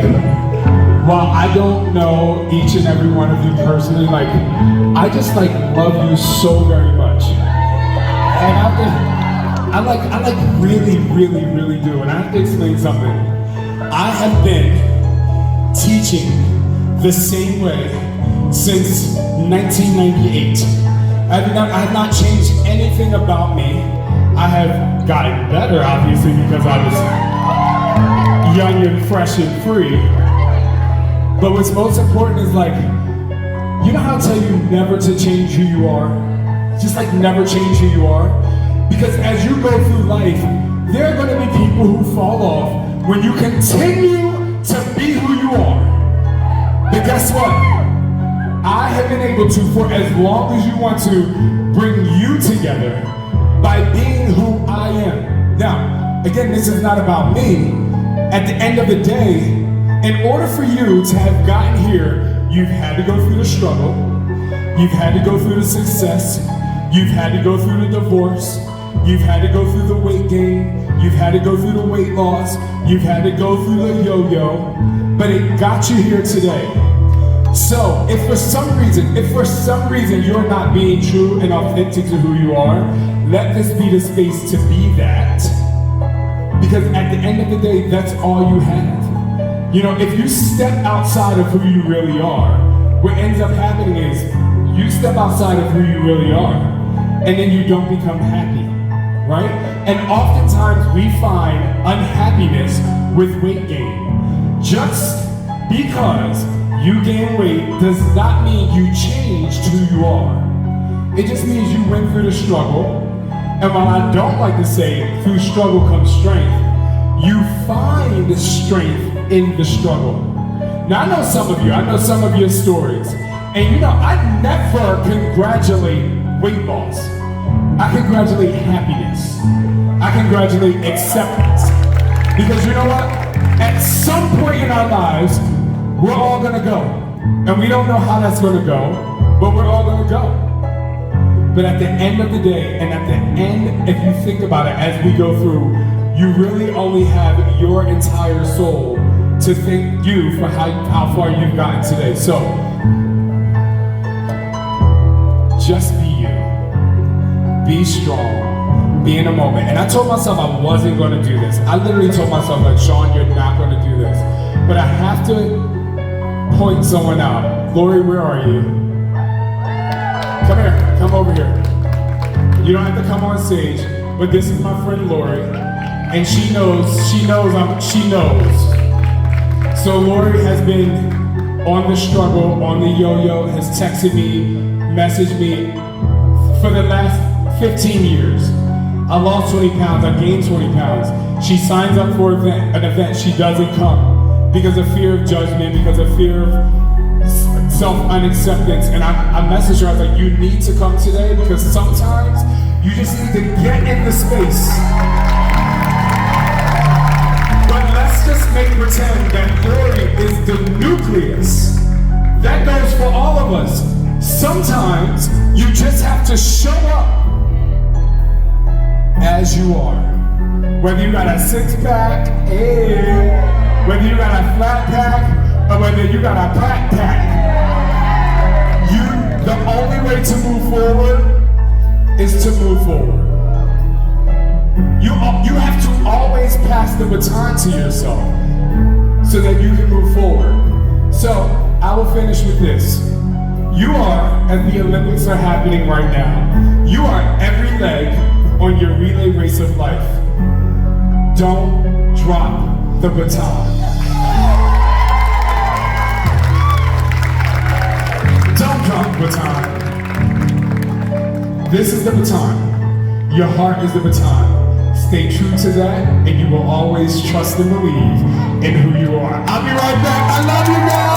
like, while I don't know each and every one of you personally, like, I just like love you so very much. And I really, really, really do. And I have to explain something. I have been teaching the same way since 1998. I have not changed anything about me. I have gotten better, obviously, because I was young and fresh and free. But what's most important is, like, you know how I tell you never to change who you are? Just like never change who you are. Because as you go through life, there are going to be people who fall off when you continue to be who you are. But guess what? I have been able to, for as long as you want to, bring you together by being who I am. Now, again, this is not about me. At the end of the day, in order for you to have gotten here, you've had to go through the struggle, you've had to go through the success, you've had to go through the divorce, you've had to go through the weight gain, you've had to go through the weight loss, you've had to go through the yo-yo, but it got you here today. So, if for some reason you're not being true and authentic to who you are, let this be the space to be that. Because at the end of the day, that's all you have. You know, if you step outside of who you really are, what ends up happening is you step outside of who you really are, and then you don't become happy, right? And oftentimes we find unhappiness with weight gain. Just because you gain weight does not mean you changed who you are. It just means you went through the struggle, and while I don't like to say through struggle comes strength, you find the strength in the struggle. Now I know some of your stories, and you know, I never congratulate weight loss. I congratulate happiness. I congratulate acceptance. Because you know what? At some point in our lives, we're all gonna go. And we don't know how that's gonna go, but we're all gonna go. But at the end of the day, and at the end, if you think about it as we go through, you really only have your entire soul to thank you for how far you've gotten today. So, just be you. Be strong. Be in a moment. And I told myself I wasn't going to do this. I literally told myself, like, Shaun, you're not going to do this. But I have to point someone out. Lori, where are you? Come here. Come over here. You don't have to come on stage, but this is my friend Lori. And she knows. So Lori has been on the struggle, on the yo-yo, has texted me, messaged me for the last 15 years. I lost 20 pounds, I gained 20 pounds. She signs up for an event, she doesn't come because of fear of judgment, because of fear of self-unacceptance. And I messaged her, I was like, you need to come today because sometimes you just need to get in the space. Let's just make pretend that Lori is the nucleus. That goes for all of us. Sometimes you just have to show up as you are. Whether you got a six-pack, whether you got a flat pack, or whether you got a pack. The only way to move forward is to move forward. You have to always pass the baton to yourself so that you can move forward. So I will finish with this. You are, as the Olympics are happening right now, you are every leg on your relay race of life. Don't drop the baton. Don't drop the baton. This is the baton. Your heart is the baton. Stay true to that, and you will always trust and believe in who you are. I'll be right back. I love you guys.